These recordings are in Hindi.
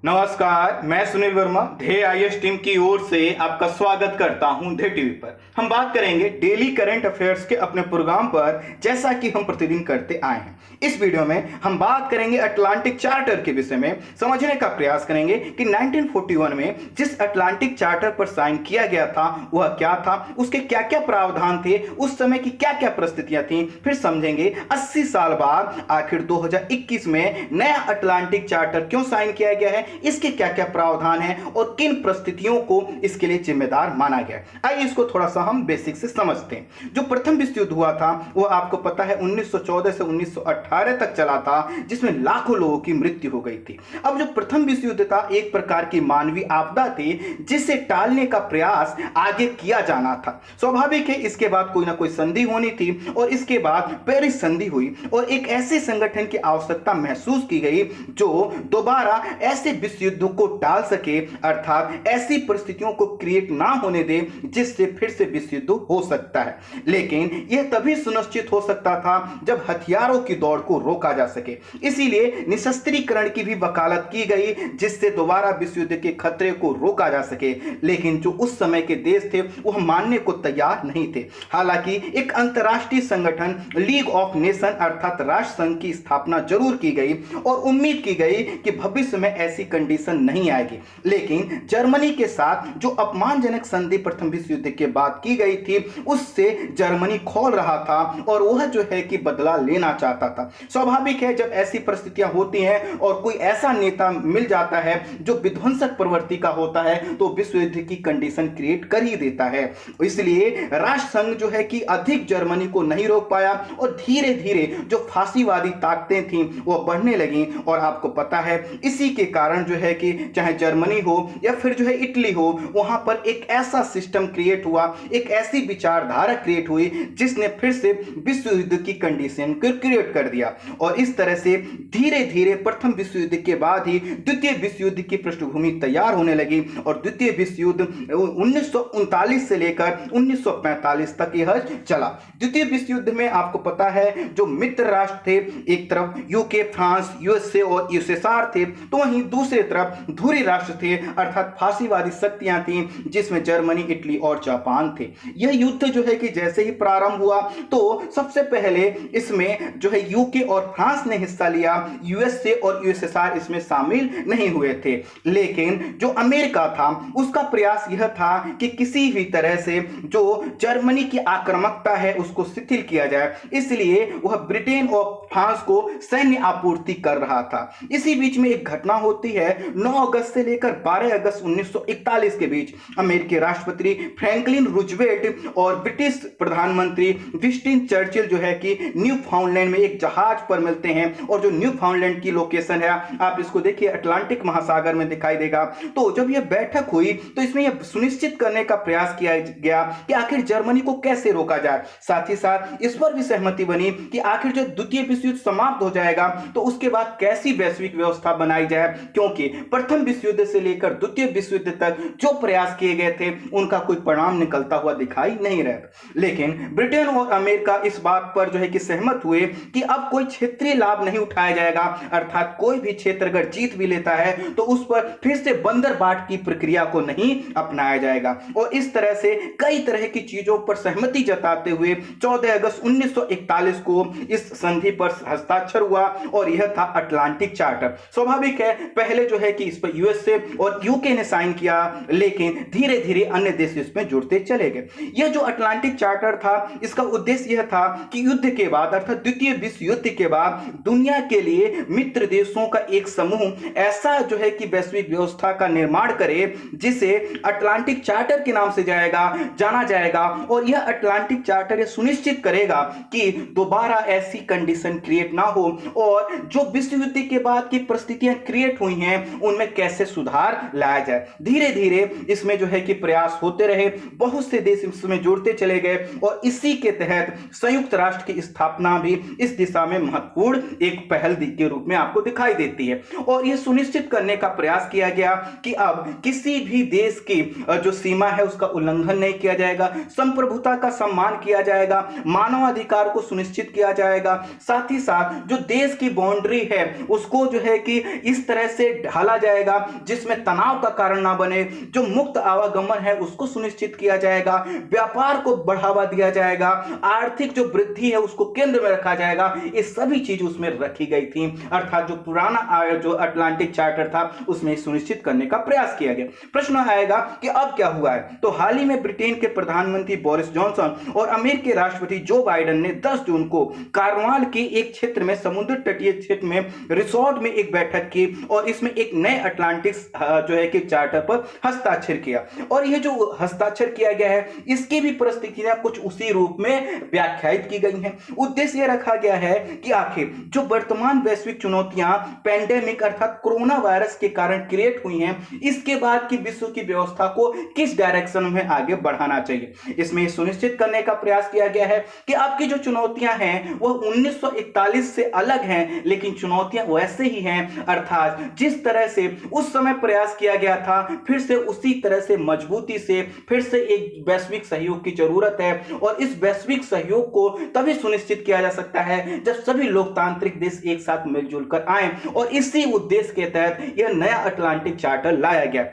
नमस्कार, मैं सुनील वर्मा ध्येय आईएएस टीम की ओर से आपका स्वागत करता हूं ध्येय टीवी पर। हम बात करेंगे डेली करंट अफेयर्स के अपने प्रोग्राम पर, जैसा कि हम प्रतिदिन करते आए हैं। इस वीडियो में हम बात करेंगे अटलांटिक चार्टर के विषय में, समझने का प्रयास करेंगे कि 1941 में जिस अटलांटिक चार्टर पर साइन किया गया था वह क्या था, उसके क्या क्या प्रावधान थे, उस समय की क्या क्या परिस्थितियां थी। फिर समझेंगे 80 साल बाद आखिर 2021 में नया अटलांटिक चार्टर क्यों साइन किया गया है, इसके क्या क्या प्रावधान हैं और किन परिस्थितियों को इसके लिए जिम्मेदार माना गया। आइए इसको थोड़ा सा हम बेसिक से समझते हैं। जो प्रथम विश्व युद्ध हुआ था वो आपको पता है 1914 से 1918 तक चला था, जिसमें लाखों लोगों की मृत्यु हो गई थी। अब जो प्रथम विश्व युद्ध था एक प्रकार की मानवीय आपदा थी, जिसे टालने का प्रयास आगे किया जाना था। स्वाभाविक है, इसके बाद कोई ना कोई संधि होनी थी और इसके बाद पेरिस संधि हुई और एक ऐसे संगठन की आवश्यकता महसूस की गई जो दोबारा ऐसे विश्व युद्धों को टाल सके, अर्थात ऐसी परिस्थितियों को क्रिएट ना होने दे जिससे फिर से विश्व युद्ध हो सकता है। लेकिन यह तभी सुनिश्चित हो सकता था जब हथियारों की दौड़ को रोका जा सके। इसीलिए निशस्त्रीकरण की भी वकालत की गई, जिससे दोबारा विश्व युद्ध के खतरे को रोका जा सके। लेकिन जो उस समय के देश थे वह मानने को तैयार नहीं थे। हालांकि एक अंतर्राष्ट्रीय संगठन लीग ऑफ नेशन अर्थात राष्ट्र संघ की स्थापना जरूर की गई और उम्मीद की गई कि भविष्य में ऐसी कंडीशन नहीं आएगी। लेकिन जर्मनी के साथ जो अपमानजनक संधि प्रथम विश्व युद्ध के बाद की गई थी, उससे जर्मनी खोल रहा था और वह जो है कि बदला लेना चाहता था। स्वाभाविक है, जब ऐसी परिस्थितियां होती हैं और कोई ऐसा नेता मिल जाता है जो विध्वंसक प्रवृत्ति का होता है, तो विश्व युद्ध की कंडीशन क्रिएट कर ही देता है। इसलिए राष्ट्र संघ जो है कि अधिक जर्मनी को नहीं रोक पाया और धीरे धीरे जो फांसीवादी ताकतें थी वो बढ़ने लगी। और आपको पता है, इसी के कारण जो है कि चाहे जर्मनी हो या फिर जो है इटली हो, वहां पर एक ऐसा सिस्टम क्रिएट हुआ, एक ऐसी विचारधारा क्रिएट हुई जिसने फिर से विश्व युद्ध की कंडीशन को क्रिएट कर दिया। और इस तरह से धीरे धीरे प्रथम विश्व युद्ध के बाद ही द्वितीय विश्व युद्ध की पृष्ठभूमि तैयार होने लगी और द्वितीय विश्व युद्ध 1939 से लेकर 1945 तक यह चला। द्वितीय विश्व युद्ध में आपको पता है जो मित्र राष्ट्र थे, एक तरफ यूके, फ्रांस, यूएसए और यूएसएसआर थे, तो वहीं दूसरी तरफ धुरी राष्ट्र थे अर्थात फांसीवादी शक्तियां थीं, जिसमें जर्मनी, इटली और जापान थे। यह युद्ध जो है कि जैसे ही प्रारंभ हुआ तो सबसे पहले इसमें जो है यूके और फ्रांस ने हिस्सा लिया, यूएसए और यूएसएसआर इसमें शामिल नहीं हुए थे। लेकिन जो अमेरिका था उसका प्रयास यह था कि किसी भी तरह से जो जर्मनी की आक्रामकता है उसको शिथिल किया जाए, इसलिए वह ब्रिटेन और फ्रांस को सैन्य आपूर्ति कर रहा था। इसी बीच में एक घटना होती है। 9 अगस्त से लेकर 12 अगस्त 1941 के बीच अमेरिकी राष्ट्रपति फ्रैंकलिन रूजवेल्ट और ब्रिटिश प्रधानमंत्री विंस्टन चर्चिल जो है कि न्यू फाउंडलैंड में एक जहाज पर मिलते हैं। और जो न्यू फाउंडलैंड की लोकेशन है, आप इसको देखिए, अटलांटिक महासागर में दिखाई देगा। तो जब यह बैठक हुई तो इसमें यह सुनिश्चित करने का प्रयास किया गया कि आखिर जर्मनी को कैसे रोका जाए। साथ ही साथ इस पर भी सहमति बनी कि आखिर जब द्वितीय विश्व युद्ध समाप्त हो जाएगा तो उसके बाद कैसी वैश्विक व्यवस्था बनाई जाए, क्योंकि प्रथम विश्व युद्ध से लेकर द्वितीय विश्व युद्ध तक जो प्रयास किए गए थे उनका कोई परिणाम निकलता हुआ दिखाई नहीं रहा। लेकिन ब्रिटेन और अमेरिका इस बात पर जो है कि सहमत हुए कि अब कोई क्षेत्रीय लाभ नहीं उठाया जाएगा, अर्थात कोई भी क्षेत्र अगर जीत भी लेता है तो उस पर फिर से बंदरबाट की प्रक्रिया को नहीं अपनाया जाएगा। और इस तरह से कई तरह की चीजों पर सहमति जताते हुए 14 अगस्त 1941 को इस संधि पर हस्ताक्षर हुआ और यह था अटलांटिक चार्टर। स्वाभाविक है, पहले जो है कि इस पर यूएसए और यूके ने साइन किया, लेकिन धीरे धीरे अन्य देश इसमें जुड़ते चले गए। यह जो अटलांटिक चार्टर था, इसका उद्देश्य यह था कि युद्ध के बाद अर्थात द्वितीय विश्व युद्ध के बाद दुनिया के लिए मित्र देशों का एक समूह ऐसा जो है कि वैश्विक व्यवस्था का निर्माण करे, जिसे अटलांटिक चार्टर के नाम से जाना जाएगा। और यह अटलांटिक चार्टर यह सुनिश्चित करेगा कि दोबारा ऐसी कंडीशन क्रिएट ना हो और जो विश्व युद्ध के बाद की परिस्थितियां क्रिएट हुई हैं उनमें कैसे सुधार लाया जाए। धीरे धीरे इसमें जो है कि प्रयास होते रहे, बहुत से देश इसमें जुड़ते चले गए और इसी के तहत संयुक्त राष्ट्र की स्थापना भी इस दिशा में महत्वपूर्ण एक पहल के रूप में आपको दिखाई देती है। और यह सुनिश्चित करने का प्रयास किया गया कि अब किसी भी देश की जो सीमा है उसका उल्लंघन नहीं किया जाएगा, संप्रभुता का सम्मान किया जाएगा, मानवाधिकार को सुनिश्चित किया जाएगा, साथ ही साथ जो देश की बाउंड्री है उसको जो है कि इस तरह से ढाला जाएगा जिसमें तनाव का कारण ना बने, जो मुक्त आवागमन है उसको सुनिश्चित किया जाएगा, व्यापार को बढ़ावा दिया जाएगा, आर्थिक जो वृद्धि है उसको केंद्र में रखा जाएगा। ये सभी चीज उसमें रखी गई थी, अर्थात जो पुराना जो अटलांटिक चार्टर था उसमें सुनिश्चित करने का प्रयास किया गया। प्रश्न आएगा कि अब क्या हुआ है। तो हाल ही में ब्रिटेन के प्रधानमंत्री बोरिस जॉनसन और अमेरिकी राष्ट्रपति जो बाइडेन ने 10 जून को कार्नवाल के एक क्षेत्र में, समुद्र तटीय क्षेत्र में रिसोर्ट में एक बैठक की और इसमें एक नए अटलांटिक जो है कि चार्टर पर हस्ताक्षर किया। और यह जो हस्ताक्षर किया गया है इसकी भी परिस्थितियां कुछ उसी रूप में व्याख्यायित की गई हैं। उद्देश्य यह रखा गया है कि आखिर जो वर्तमान वैश्विक चुनौतियां पेंडेमिक अर्थात कोरोना वायरस के कारण क्रिएट हुई हैं, इसके बाद की विश्व की व्यवस्था को किस डायरेक्शन में आगे बढ़ाना चाहिए। इसमें सुनिश्चित करने का प्रयास किया गया है कि आपकी जो चुनौतियां हैं वह 1941 से अलग हैं, लेकिन चुनौतियां वैसे ही हैं, अर्थात जिस तरह से उस समय प्रयास किया गया था फिर से उसी तरह से मजबूती से फिर से एक वैश्विक सहयोग की जरूरत है। और इस वैश्विक सहयोग को तभी सुनिश्चित किया जा सकता है जब सभी लोकतांत्रिक देश एक साथ मिलजुल कर आए, और इसी उद्देश्य के तहत यह नया अटलांटिक चार्टर लाया गया।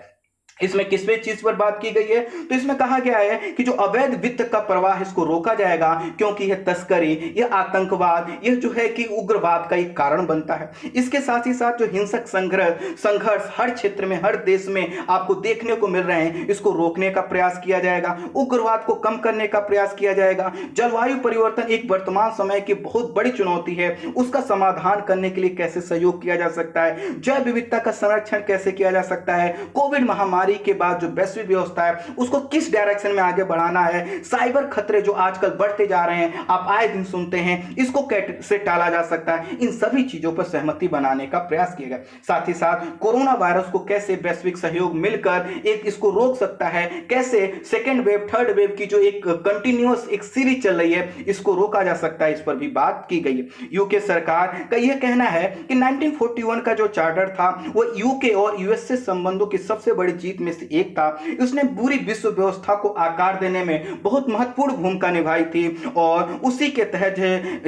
इसमें किसमें चीज पर बात की गई है, तो इसमें कहा गया है कि जो अवैध वित्त का प्रवाह इसको रोका जाएगा, क्योंकि यह तस्करी, यह आतंकवाद, यह जो है कि उग्रवाद का एक कारण बनता है। इसके साथ ही साथ जो हिंसक संघर्ष हर क्षेत्र में, हर देश में आपको देखने को मिल रहे हैं, इसको रोकने का प्रयास किया जाएगा, उग्रवाद को कम करने का प्रयास किया जाएगा। जलवायु परिवर्तन एक वर्तमान समय की बहुत बड़ी चुनौती है, उसका समाधान करने के लिए कैसे सहयोग किया जा सकता है, जैव विविधता का संरक्षण कैसे किया जा सकता है, कोविड महामारी के बाद जो वैश्विक व्यवस्था है उसको किस डायरेक्शन में आगे बढ़ाना है, साइबर खतरे जो आजकल बढ़ते जा रहे हैं, आप आए दिन सुनते हैं, इसको कैसे टाला जा सकता है, इन सभी चीजों पर सहमति बनाने का प्रयास किया गया। साथ ही साथ कोरोना वायरस को कैसे वैश्विक सहयोग मिलकर एक इसको रोक सकता है, कैसे सेकेंड वेव, थर्ड वेव की जो एक कंटिन्यूअस एक सीरीज चल रही है इसको रोका जा सकता है, इस पर भी बात की गई है। यूके सरकार का यह कहना है कि 1941 का जो चार्टर था वो यूके और यूएसए संबंधों की सबसे बड़ी जीत में से एक था। उसने पूरी विश्व व्यवस्था को आकार देने में बहुत महत्वपूर्ण भूमिका निभाई थी और उसी के तहत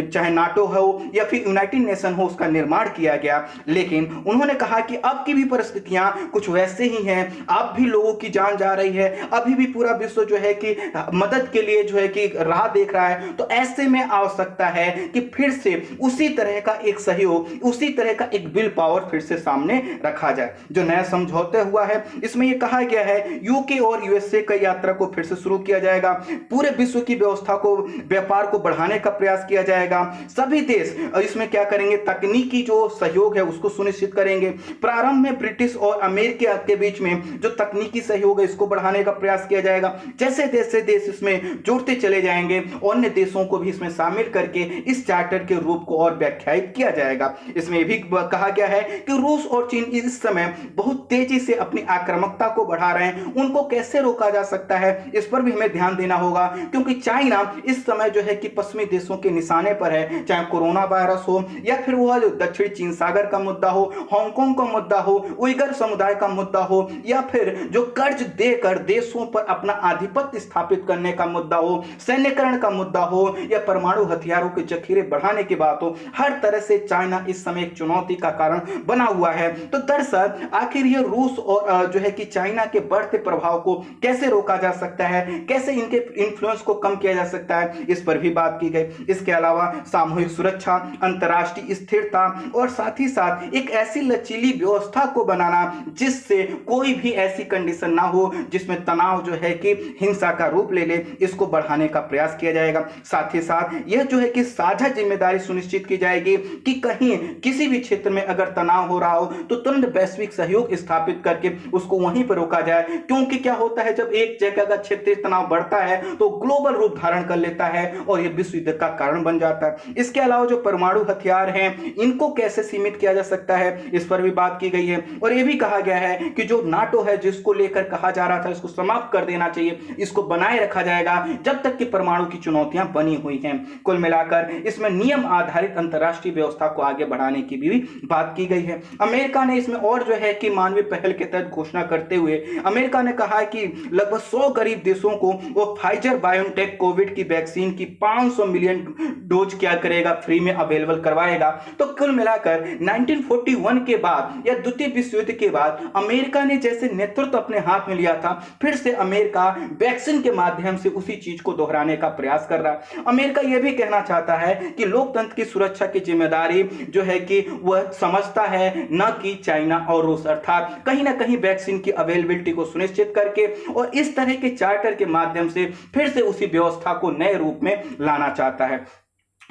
चाहे नाटो हो या फिर यूनाइटेड नेशन हो उसका निर्माण किया गया। लेकिन उन्होंने कहा कि अब की भी परिस्थितियां कुछ वैसे ही हैं, अब भी लोगों की जान जा रही है, अभी भी पूरा विश्व जो है कि मदद के लिए जो है कि राह देख रहा है। तो ऐसे में आवश्यकता है कि फिर से उसी तरह का एक सहयोग, उसी तरह का एक विल पावर फिर से सामने रखा जाए। जो नया समझौता हुआ है इसमें यह कहा गया है यूके और यूएसए की यात्रा को फिर से शुरू किया जाएगा, पूरे विश्व की व्यवस्था को, व्यापार को बढ़ाने का प्रयास किया जाएगा। सभी देश इसमें क्या करेंगे, तकनीकी जो सहयोग है उसको सुनिश्चित करेंगे। प्रारंभ में ब्रिटिश और अमेरिका के बीच में जो तकनीकी सहयोग है इसको बढ़ाने का प्रयास किया जाएगा। जैसे जैसे देश इसमें जुड़ते चले जाएंगे अन्य देशों को भी इसमें शामिल करके इस चार्टर के रूप को और व्याख्यायित किया जाएगा। इसमें भी कहा गया है कि रूस और चीन इस समय बहुत तेजी से अपनी आक्रामकता को बढ़ा रहे हैं, उनको कैसे रोका जा सकता है इस पर भी हमें ध्यान देना होगा, क्योंकि चाइना इस समय जो है कि पश्चिमी देशों के निशाने पर है, चाहे कोरोना वायरस हो या फिर वह जो दक्षिण चीन सागर का मुद्दा हो, हांगकांग का मुद्दा हो, उइगर समुदाय का मुद्दा हो, या फिर जो कर्ज देकर देशों पर अपना आधिपत्य स्थापित करने का मुद्दा हो, सैन्यकरण का मुद्दा हो या परमाणु हथियारों के जखीरे बढ़ाने की बात हो, हर तरह से चाइना इस समय एक चुनौती का कारण बना हुआ है। तो दरअसल आखिर ये रूस और जो है कि चाइना के बढ़ते प्रभाव को कैसे रोका जा सकता है, कैसे इनके इन्फ्लुएंस को कम किया जा सकता है, इस पर भी बात की गई। इसके अलावा सामूहिक सुरक्षा, अंतर्राष्ट्रीय स्थिरता और साथ ही साथ एक ऐसी लचीली व्यवस्था को बनाना जिससे कोई भी ऐसी कंडीशन ना हो जिसमें तनाव जो है कि हिंसा का रूप ले ले, इसको बढ़ाने का प्रयास किया जाएगा। साथ ही साथ यह जो है कि साझा जिम्मेदारी सुनिश्चित की जाएगी कि कहीं किसी भी क्षेत्र में अगर तनाव हो रहा हो तो तुरंत वैश्विक सहयोग स्थापित करके उसको वहीं पर रोका जाए, क्योंकि क्या होता है जब एक जगह का क्षेत्रीय तनाव बढ़ता है तो ग्लोबल रूप धारण कर लेता है और यह विश्व युद्ध का कारण बन जाता है। इसके अलावा जो परमाणु हथियार हैं इनको कैसे सीमित किया जा सकता है, इस पर भी बात की गई है। और यह भी कहा गया है कि जो नाटो है जिसको लेकर कहा जा रहा था इसको समाप्त कर देना चाहिए, इसको बनाए रखा जाएगा जब तक कि परमाणु की चुनौतियां बनी हुई हैं। कुल मिलाकर इसमें नियम आधारित अंतरराष्ट्रीय व्यवस्था को आगे बढ़ाने की भी बात की गई है। अमेरिका ने इसमें और जो है कि मानवीय पहल के तहत घोषणा करते करते हुए अमेरिका ने कहा है कि लगभग 100 गरीब देशों को वो फाइजर बायोनटेक कोविड की वैक्सीन की 500 मिलियन डोज क्या करेगा, फ्री में अवेलेबल करवाएगा। तो कुल मिलाकर 1941 के बाद या द्वितीय विश्व युद्ध के बाद अमेरिका ने जैसे नेतृत्व अपने हाथ में लिया था, फिर से अमेरिका वैक्सीन के माध्यम से उसी चीज को दोहराने का प्रयास कर रहा है। अमेरिका यह भी कहना चाहता है कि लोकतंत्र की सुरक्षा की जिम्मेदारी जो है कि वह समझता है, न कि चाइना और रूस, अर्थात कहीं ना कहीं वैक्सीन की अवेलेबिलिटी को सुनिश्चित करके और इस तरह के चार्टर के माध्यम से फिर से उसी व्यवस्था को नए रूप में लाना चाहता है।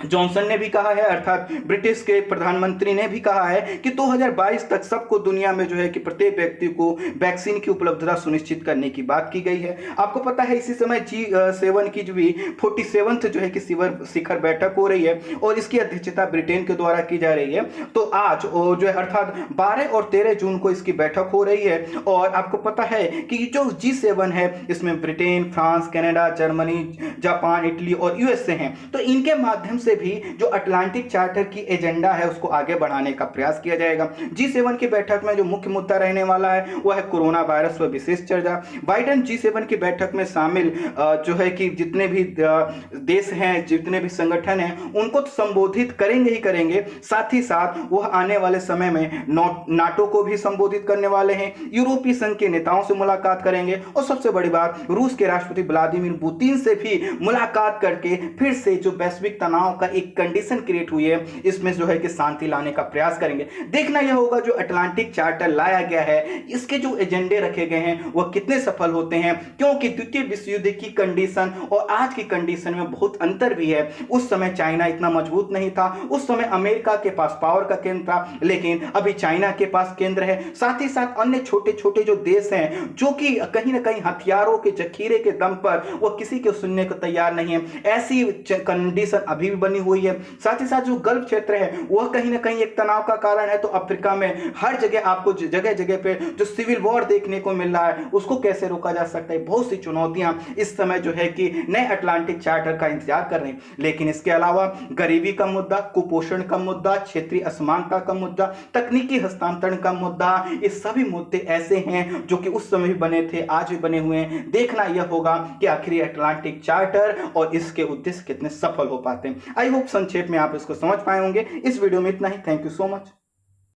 जॉनसन ने भी कहा है, अर्थात ब्रिटिश के प्रधानमंत्री ने भी कहा है कि 2022 तक सबको दुनिया में जो है कि प्रत्येक व्यक्ति को वैक्सीन की उपलब्धता सुनिश्चित करने की बात की गई है। आपको पता है इसी समय G7 की जो 47th जो है कि शिखर बैठक हो रही है और इसकी अध्यक्षता ब्रिटेन के द्वारा की जा रही है। तो आज जो है अर्थात 12 और 13 जून को इसकी बैठक हो रही है और आपको पता है कि जो G7 है इसमें Britain, France, Canada, Germany, Japan, Italy और यूएसए हैं। तो इनके माध्यम से भी जो अटलांटिक चार्टर की एजेंडा है उसको आगे बढ़ाने का प्रयास किया जाएगा। G7 की बैठक में जो मुख्य मुद्दा रहने वाला है वह है कोरोना वायरस पर विशेष चर्चा। बाइडेन G7 की बैठक में शामिल जो है कि जितने भी देश हैं, जितने भी संगठन हैं, उनको तो संबोधित करेंगे ही करेंगे, साथ ही साथ वह आने वाले समय में नाटो को भी संबोधित करने वाले हैं, यूरोपीय संघ के नेताओं से मुलाकात करेंगे और सबसे बड़ी बात रूस के राष्ट्रपति व्लादिमीर पुतिन से भी मुलाकात करके फिर से जो वैश्विक तनाव का एक कंडीशन क्रिएट हुई है इसमें जो है कि शांति लाने का प्रयास करेंगे। देखना यह होगा जो अटलांटिक चार्टर लाया गया है, इसके जो एजेंडे रखे गए हैं वह कितने सफल होते हैं, क्योंकि द्वितीय विश्व युद्ध की कंडीशन और आज की कंडीशन में बहुत अंतर भी है। उस समय चाइना इतना मजबूत नहीं था, उस समय अमेरिका के पास पावर का केंद्र था, लेकिन अभी चाइना के पास केंद्र है। साथ ही साथ अन्य छोटे छोटे जो देश हैं जो कि कहीं ना कहीं हथियारों के जखीरे के दम पर वह किसी को सुनने को तैयार नहीं है, ऐसी कंडीशन अभी भी बनी हुई है। साथ ही साथ जो गल्फ क्षेत्र है वह कहीं ना कहीं एक तनाव का कारण है। तो अफ्रीका में हर जगह आपको जगह जगह पे जो सिविल वॉर देखने को मिल रहा है उसको कैसे रोका जा सकता है। बहुत सी चुनौतियां इस समय जो है कि नए अटलांटिक चार्टर का इंतजार कर रहे हैं। लेकिन इसके अलावा गरीबी का मुद्दा, कुपोषण का मुद्दा, क्षेत्रीय असमानता का मुद्दा, तकनीकी हस्तांतरण का मुद्दा, ये सभी मुद्दे ऐसे हैं जो कि उस समय भी बने थे, आज भी बने हुए हैं। देखना यह होगा कि आखिर अटलांटिक चार्टर और इसके उद्देश्य कितने सफल हो पाते हैं। आई होप संक्षेप में आप इसको समझ पाए होंगे। इस वीडियो में इतना ही। Thank you so much.